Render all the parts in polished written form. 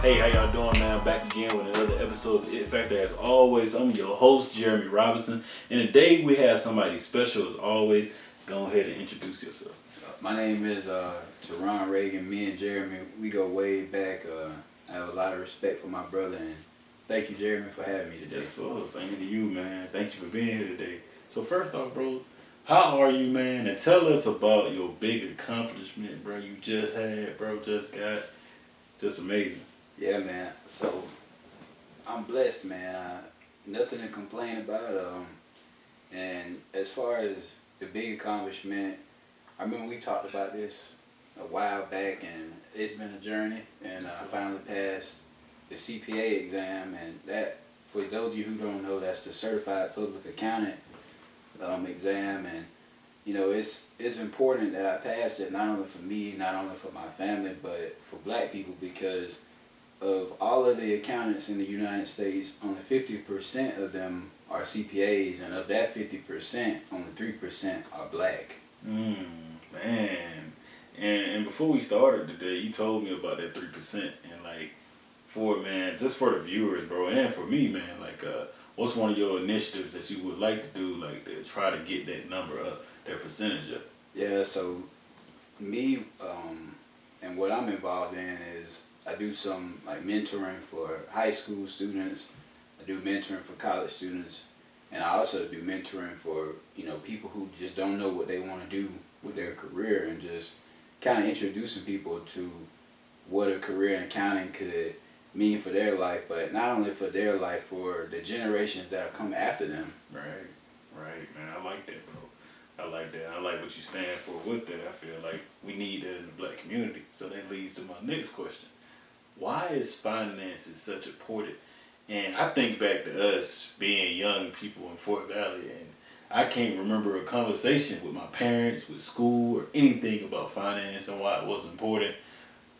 Hey, how y'all doing, man? Back again with another episode of It Factor. As always, I'm your host, Jeremy Robinson. And today we have somebody special as always. Go ahead and introduce yourself. My name is Taron Ragan. Me and Jeremy, we go way back. I have a lot of respect for my brother, and thank you, Jeremy, for having me today. Yes, sir. Same to you, man. Thank you for being here today. So first off, bro, how are you, man? And tell us about your big accomplishment, bro, you just had, bro, just amazing. Yeah, man. So I'm blessed, man. Nothing to complain about. And as far as the big accomplishment, I remember we talked about this a while back, and it's been a journey. And I finally passed the CPA exam, and that, for those of you who don't know, that's the Certified Public Accountant exam. And you know, it's important that I pass it, not only for me, not only for my family, but for black people, because of all of the accountants in the United States, only 50% of them are CPAs, and of that 50%, only 3% are black. Man. And before we started today, you told me about that 3%, and just for the viewers, bro, and for me, man, what's one of your initiatives that you would like to do, to try to get that number up, that percentage up? Yeah, so me, and what I'm involved in is I do some mentoring for high school students. I do mentoring for college students, and I also do mentoring for people who just don't know what they want to do with their career, and just kind of introducing people to what a career in accounting could mean for their life, but not only for their life, for the generations that will come after them. Right, man. I like that, bro. I like that. I like what you stand for with that. I feel like we need that in the black community. So that leads to my next question. Why is finances such important? And I think back to us being young people in Fort Valley, and I can't remember a conversation with my parents, with school, or anything about finance and why it was important.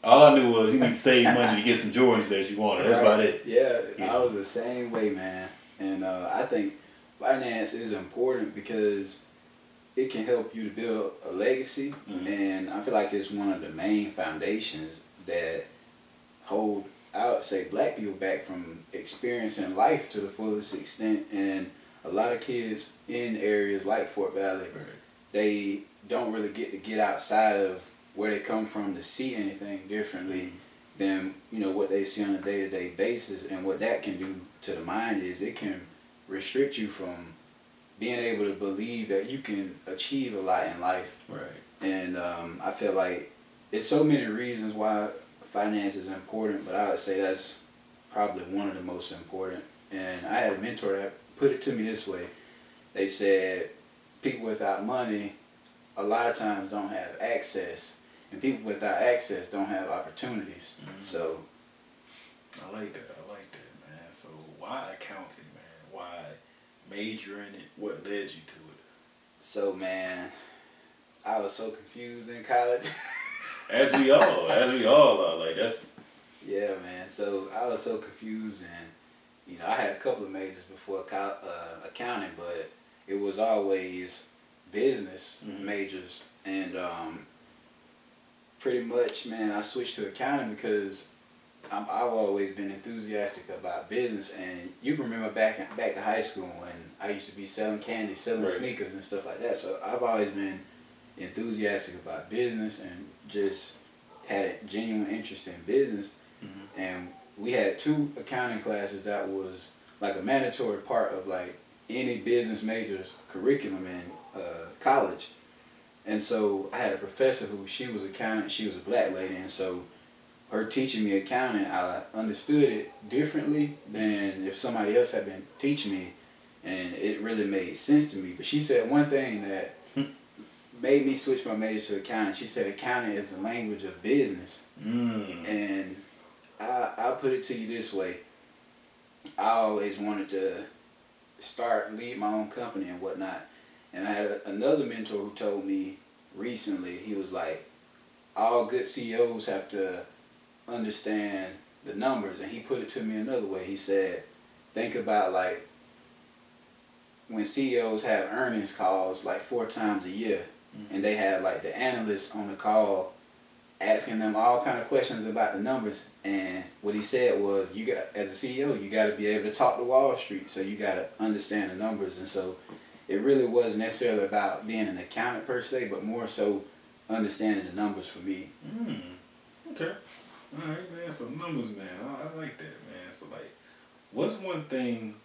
All I knew was you need to save money to get some Jordans that you wanted. That's about it. Yeah, I was the same way, man. And I think finance is important because it can help you to build a legacy. Mm-hmm. And I feel like it's one of the main foundations that hold, I would say, black people back from experiencing life to the fullest extent. And a lot of kids in areas like Fort Valley, they don't really get outside of where they come from to see anything differently than what they see on a day-to-day basis. And what that can do to the mind is it can restrict you from being able to believe that you can achieve a lot in life. Right. And I feel like it's so many reasons why finance is important, but I would say that's probably one of the most important. And I had a mentor that put it to me this way. They said people without money a lot of times don't have access, and people without access don't have opportunities. Mm-hmm. So I like that, man. So why accounting, man? Why major in it? What led you to it? So, man, I was so confused in college. As we all are. Yeah, man. So I was so confused, and I had a couple of majors before accounting, but it was always business majors. And pretty much, man, I switched to accounting because I've always been enthusiastic about business. And you can remember back to high school when I used to be selling candy, selling sneakers and stuff like that. So I've always been enthusiastic about business and just had a genuine interest in business. Mm-hmm. And we had 2 accounting classes that was like a mandatory part of any business major's curriculum in college. And so I had a professor she was accountant, she was a black lady, and so her teaching me accounting, I understood it differently than if somebody else had been teaching me, and it really made sense to me. But she said one thing that made me switch my major to accounting. She said accounting is the language of business. And I'll put it to you this way. I always wanted to lead my own company and whatnot. And I had another mentor who told me recently, he was like, all good CEOs have to understand the numbers. And he put it to me another way. He said, think about when CEOs have earnings calls 4 times a year. And they have the analysts on the call asking them all kind of questions about the numbers. And what he said was, you got, as a CEO, you got to be able to talk to Wall Street, so you got to understand the numbers. And so it really wasn't necessarily about being an accountant per se, but more so understanding the numbers for me. Okay. All right, man. So numbers, man. I like that, man. So like, what's one thing,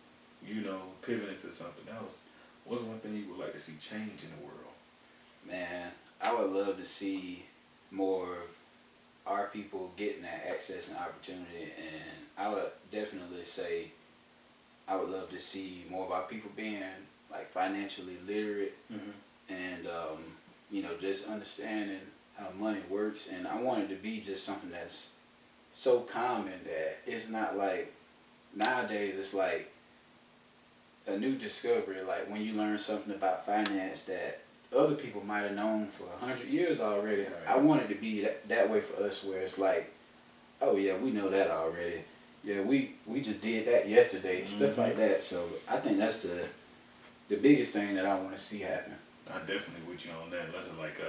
you know, pivoting to something else, what's one thing you would like to see change in the world? Man, I would love to see more of our people getting that access and opportunity, and I would definitely say I would love to see more of our people being like financially literate, and you know, just understanding how money works. And I want it to be just something that's so common that it's not like nowadays it's like a new discovery, like when you learn something about finance that other people might have known for 100 years already. Right. I want it to be that way for us, where it's like, oh yeah, we know that already. Yeah, we just did that yesterday, stuff like that. So I think that's the biggest thing that I want to see happen. I definitely with you on that. That's like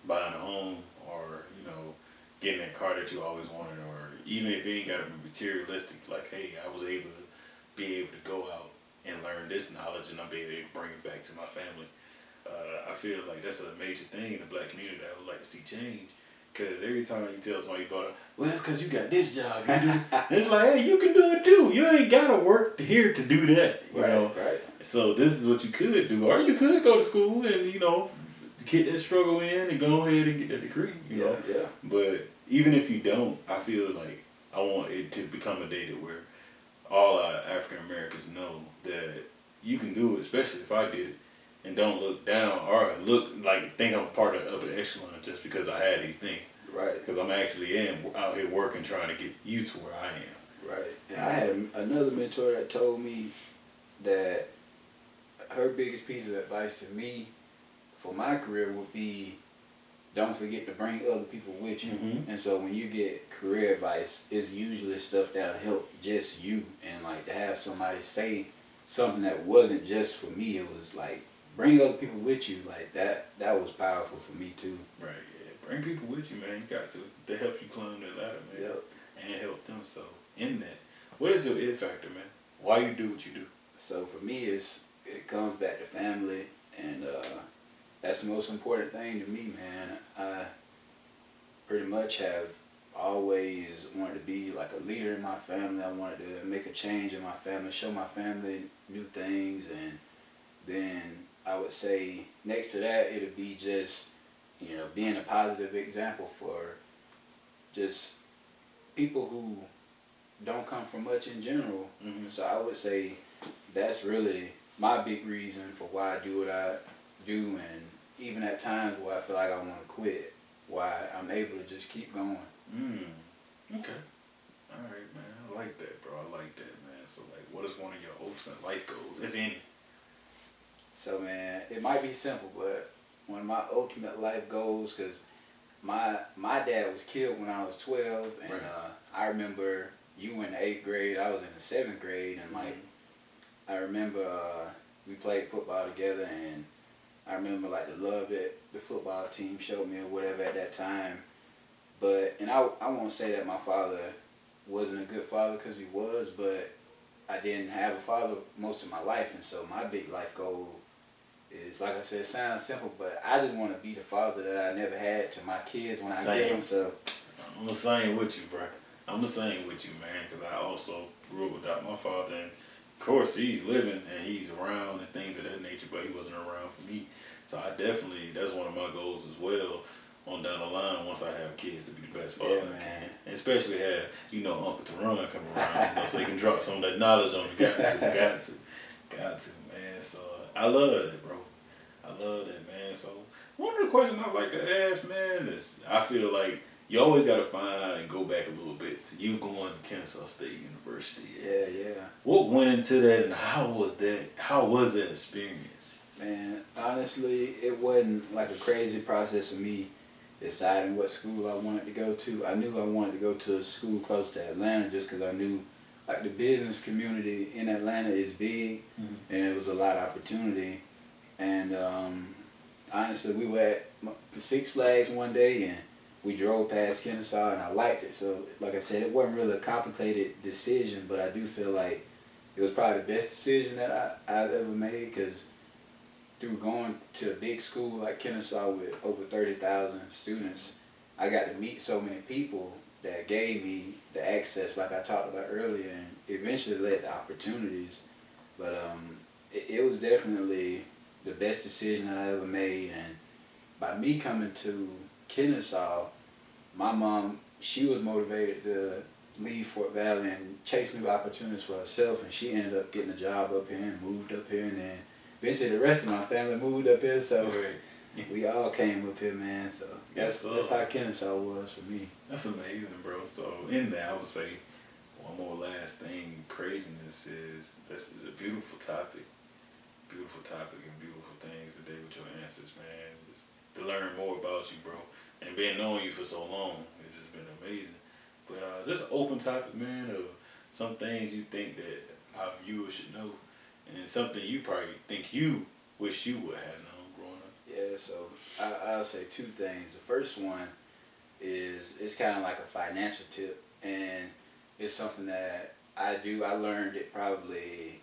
buying a home, or you know, getting that car that you always wanted, or even if it ain't gotta be materialistic, like, hey, I was able to go out and learn this knowledge, and I'm able to bring it back to my family. I feel like that's a major thing in the black community that I would like to see change. Cause every time you tell somebody about it, well, it's cause you got this job. You do. It's like, hey, you can do it too. You ain't gotta work here to do that. You know? Right. So this is what you could do, or you could go to school and, you know, get that struggle in and go ahead and get that degree. You know. Yeah. But even if you don't, I feel like I want it to become a day that where all our African Americans know that you can do it, especially if I did it. And don't look down or look like think I'm part of upper echelon just because I had these things. Right. Because I'm actually out here working, trying to get you to where I am. Right. And I had another mentor that told me that her biggest piece of advice to me for my career would be, don't forget to bring other people with you. And so when you get career advice, it's usually stuff that'll help just you. And like to have somebody say something that wasn't just for me, it was like, bring other people with you, like that was powerful for me too. Right, yeah. Bring people with you, man. You got to help you climb that ladder, man. Yep. And help them. So in that, what is your it factor, man? Why you do what you do? So for me, it comes back to family, and that's the most important thing to me, man. I pretty much have always wanted to be like a leader in my family. I wanted to make a change in my family, show my family new things, and then I would say next to that, it would be just, you know, being a positive example for just people who don't come from much in general. So I would say that's really my big reason for why I do what I do, and even at times where I feel like I want to quit, why I'm able to just keep going. Okay. All right, man. I like that, bro. I like that, man. So like, what is one of your ultimate life goals, if any? So man, it might be simple, but one of my ultimate life goals, because my dad was killed when I was 12, and I remember you in the 8th grade, I was in the 7th grade, and like I remember we played football together, and I remember like the love that the football team showed me or whatever at that time. But and I won't say that my father wasn't a good father, because he was, but I didn't have a father most of my life, and so my big life goal is, like I said, it sounds simple, but I just want to be the father that I never had to my kids when I get them. So I'm the same with you, bro. I'm the same with you, man, because I also grew up without my father, and of course he's living and he's around and things of that nature, but he wasn't around for me. So I definitely, that's one of my goals as well, on down the line, once I have kids, to be the best father I can. And especially have, you know, Uncle Taron come around, you know, so he can drop some of that knowledge on me. Got to, man. So I love that, bro. I love that, man. So one of the questions I like to ask, man, is I feel like you always got to find out and go back a little bit to you going to Kennesaw State University. Yeah. What went into that, and how was that experience? Man, honestly, it wasn't like a crazy process for me deciding what school I wanted to go to. I knew I wanted to go to a school close to Atlanta just because I knew like the business community in Atlanta is big, and it was a lot of opportunity. And honestly, we were at Six Flags one day, and we drove past Kennesaw and I liked it. So like I said, it wasn't really a complicated decision, but I do feel like it was probably the best decision that I've ever made, because through going to a big school like Kennesaw with over 30,000 students, I got to meet so many people that gave me the access like I talked about earlier, and eventually led to opportunities. But it was definitely the best decision that I ever made. And by me coming to Kennesaw, my mom, she was motivated to leave Fort Valley and chase new opportunities for herself, and she ended up getting a job up here and moved up here, and then eventually the rest of my family moved up here, so we all came up here, man. So that's how Kennesaw was for me. That's amazing, bro. So in that, I would say one more last thing, craziness is, this is a beautiful topic and beautiful things today with your answers, man. Just to learn more about you, bro, and being knowing you for so long, it's just been amazing. But just an open topic, man, of some things you think that our viewers should know, and something you probably think you wish you would have known growing up. Yeah, so I'll say two things. The first one is, it's kind of like a financial tip, and it's something that I do. I learned it probably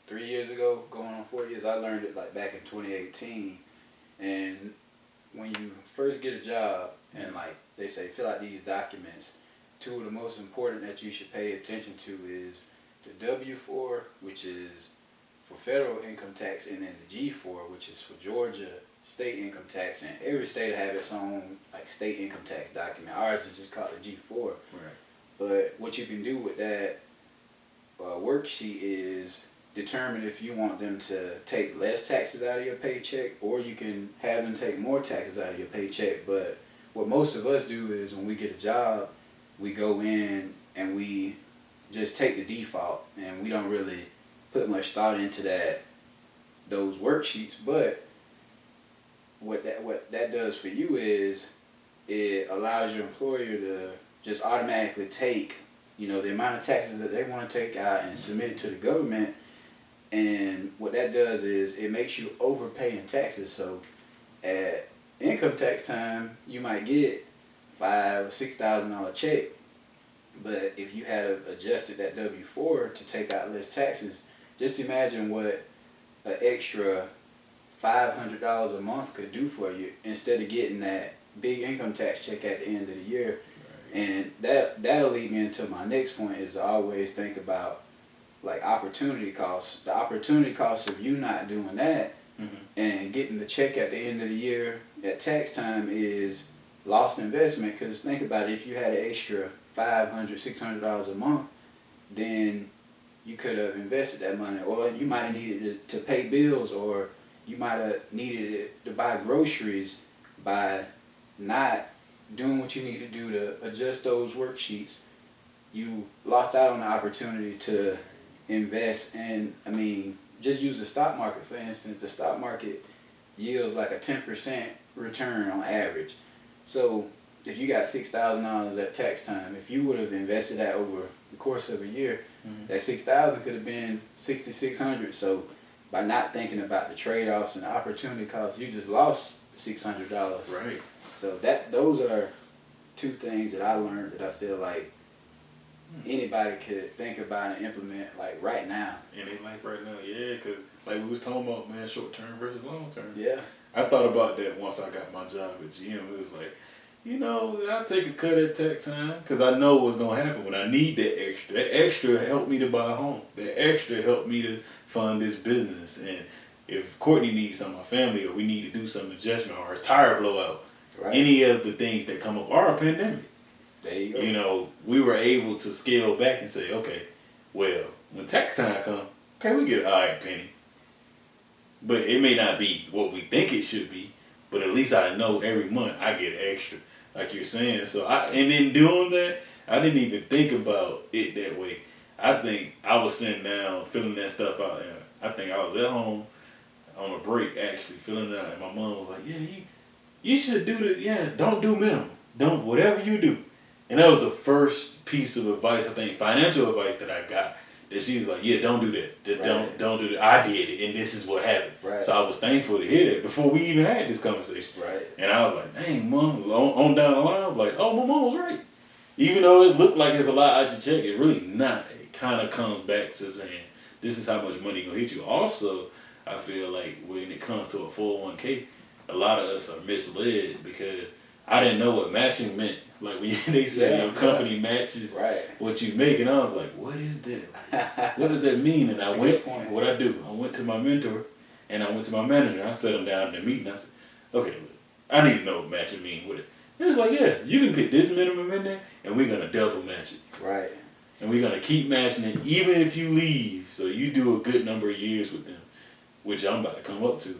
3 years ago, going on 4 years. I learned it like back in 2018, and when you first get a job, and like they say, fill out these documents, two of the most important that you should pay attention to is the W-4, which is for federal income tax, and then the G-4, which is for Georgia state income tax. And every state will have its own like state income tax document. Ours is just called the G-4. Right. But what you can do with that worksheet is determine if you want them to take less taxes out of your paycheck, or you can have them take more taxes out of your paycheck. But what most of us do is, when we get a job, we go in and we just take the default, and we don't really put much thought into those worksheets. But what that does for you is, it allows your employer to just automatically take, the amount of taxes that they want to take out and submit it to the government. And what that does is, it makes you overpay in taxes. So at income tax time, you might get $5,000 or $6,000 check, but if you had adjusted that W-4 to take out less taxes, just imagine what an extra $500 a month could do for you, instead of getting that big income tax check at the end of the year. Right. And that'll lead me into my next point, is to always think about like opportunity costs. The opportunity cost of you not doing that and getting the check at the end of the year at tax time is lost investment. Because think about it, if you had an extra $500, $600 a month, then you could have invested that money, or you might have needed it to pay bills, or you might have needed it to buy groceries by not doing what you need to do to adjust those worksheets. You lost out on the opportunity to invest. And I mean, just use the stock market for instance. The stock market yields like a 10% return on average. So if you got $6,000 at tax time, if you would have invested that over the course of a year, that $6,000 could have been $6,600. So by not thinking about the trade-offs and the opportunity costs, you just lost $600. Right. So those are two things that I learned that I feel like anybody could think about and implement like right now. In their life right now, yeah, because like we was talking about, man, short term versus long term. Yeah. I thought about that once I got my job at GM. It was like, I'll take a cut at tax time, because I know what's going to happen when I need that extra. That extra helped me to buy a home. That extra helped me to fund this business. And if Courtney needs something, my family, or we need to do some adjustment, or a tire blowout, right, any of the things that come up, or a pandemic, there you go. We were able to scale back and say, okay, well, when tax time comes, okay, we get an odd penny. But it may not be what we think it should be, but at least I know every month I get extra, like you're saying. So and in doing that, I didn't even think about it that way. I think I was sitting down, filling that stuff out. And I think I was at home on a break, actually, filling it out. And my mom was like, yeah, you should do the, don't do minimum. Don't, whatever you do. And that was the first piece of advice, I think, financial advice that I got that she was like, yeah, don't do that. Right. Don't do that. I did it, and this is what happened. Right. So I was thankful to hear that before we even had this conversation. Right. And I was like, dang, Mom, on down the line, I was like, oh, my mom was right. Even though it looked like it's a lot out your check, it really not. It kind of comes back to saying, this is how much money gonna hit you. Also, I feel like when it comes to a 401k, a lot of us are misled because I didn't know what matching meant. Like when they say your company matches what you make, and I was like, what is that? What does that mean? And I went, what I do, I went to my mentor and I went to my manager. And I sat them down in the meeting. I said, okay, I need to know what matching means with it. He was like, yeah, you can put this minimum in there and we're gonna double match it. Right. And we're gonna keep matching it even if you leave. So you do a good number of years with them, which I'm about to come up to.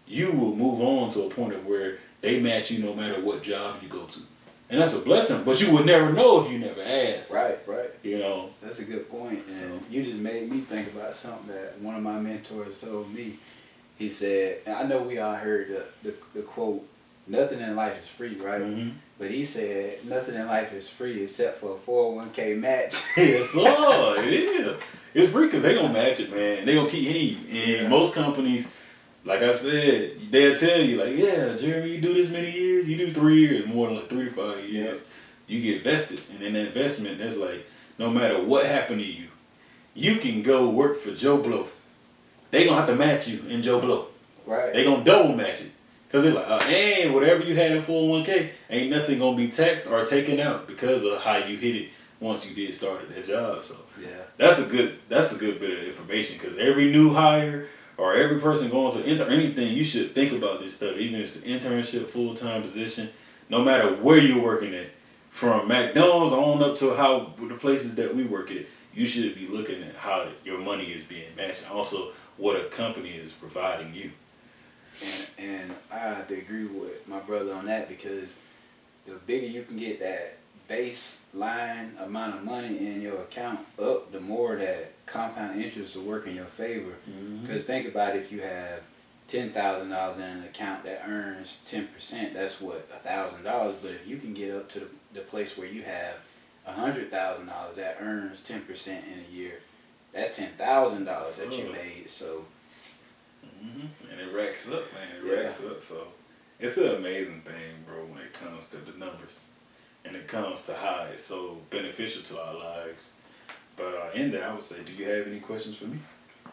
You will move on to a point of where they match you no matter what job you go to. And that's a blessing, but you would never know if you never asked. Right. You know? That's a good point. And so, you just made me think about something that one of my mentors told me. He said, and I know we all heard the quote, nothing in life is free, right? Mm-hmm. But he said, nothing in life is free except for a 401k match. Yes, sir. It is. It's free because they're going to match it, man. They're going to keep hitting you. And most companies, like I said, they'll tell you, like, yeah, Jeremy, you do this many years, you do 3 years, more than like 3 to 5 years, you get vested. And in that investment, that's like, no matter what happened to you, you can go work for Joe Blow. They going to have to match you in Joe Blow. Right. They going to double match it. Because they're like, and whatever you had in 401k, ain't nothing going to be taxed or taken out because of how you hit it once you did start at that job. So that's a good bit of information because every new hire or every person going to enter anything, you should think about this stuff. Even if it's an internship, full-time position, no matter where you're working at, from McDonald's on up to the places that we work at, you should be looking at how your money is being matched. And also what a company is providing you. And I have to agree with my brother on that because the bigger you can get that baseline amount of money in your account up, the more that compound interest will work in your favor. Because think about if you have $10,000 in an account that earns 10%, that's what, $1,000. But if you can get up to the place where you have $100,000 that earns 10% in a year, that's $10,000 that you made. So. And it racks up, man. It racks up. So it's an amazing thing, bro, when it comes to the numbers. And it comes to how it's so beneficial to our lives. But in that, I would say, do you have any questions for me?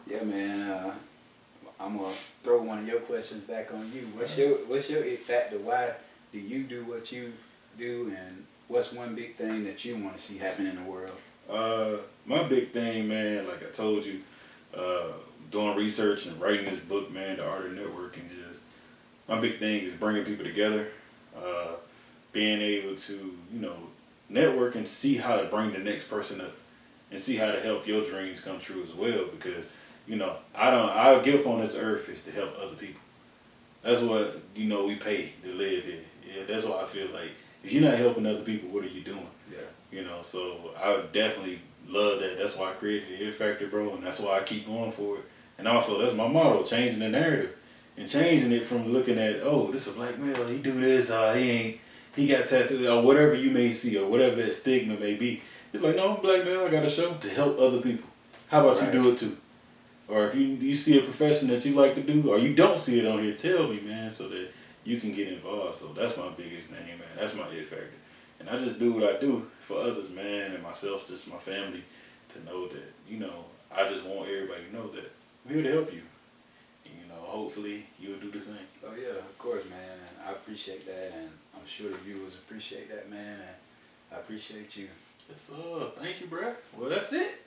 Yeah, man. I'm going to throw one of your questions back on you. What's your it factor? Why do you do what you do? And what's one big thing that you want to see happen in the world? My big thing, man, like I told you, doing research and writing this book, man, The Art of Networking, just my big thing is bringing people together, being able to, network and see how to bring the next person up and see how to help your dreams come true as well. Because, our gift on this earth is to help other people. That's what, we pay to live here. Yeah, that's why I feel like if you're not helping other people, what are you doing? Yeah. So I would definitely love that. That's why I created the It Factor, bro, and that's why I keep going for it. And also, that's my motto, changing the narrative. And changing it from looking at, oh, this is a black male, he do this, he got tattoos, or whatever you may see, or whatever that stigma may be. It's like, no, I'm a black male, I got a show to help other people. How about you do it too? Or if you see a profession that you like to do, or you don't see it on here, tell me, man, so that you can get involved. So that's my biggest thing, man. That's my It Factor. And I just do what I do for others, man, and myself, just my family, to know that, I just want everybody to know that I'm here to help you. And, hopefully you'll do the same. Oh, yeah, of course, man. And I appreciate that, and I'm sure the viewers appreciate that, man. And I appreciate you. Yes, sir. Thank you, bro. Well, that's it.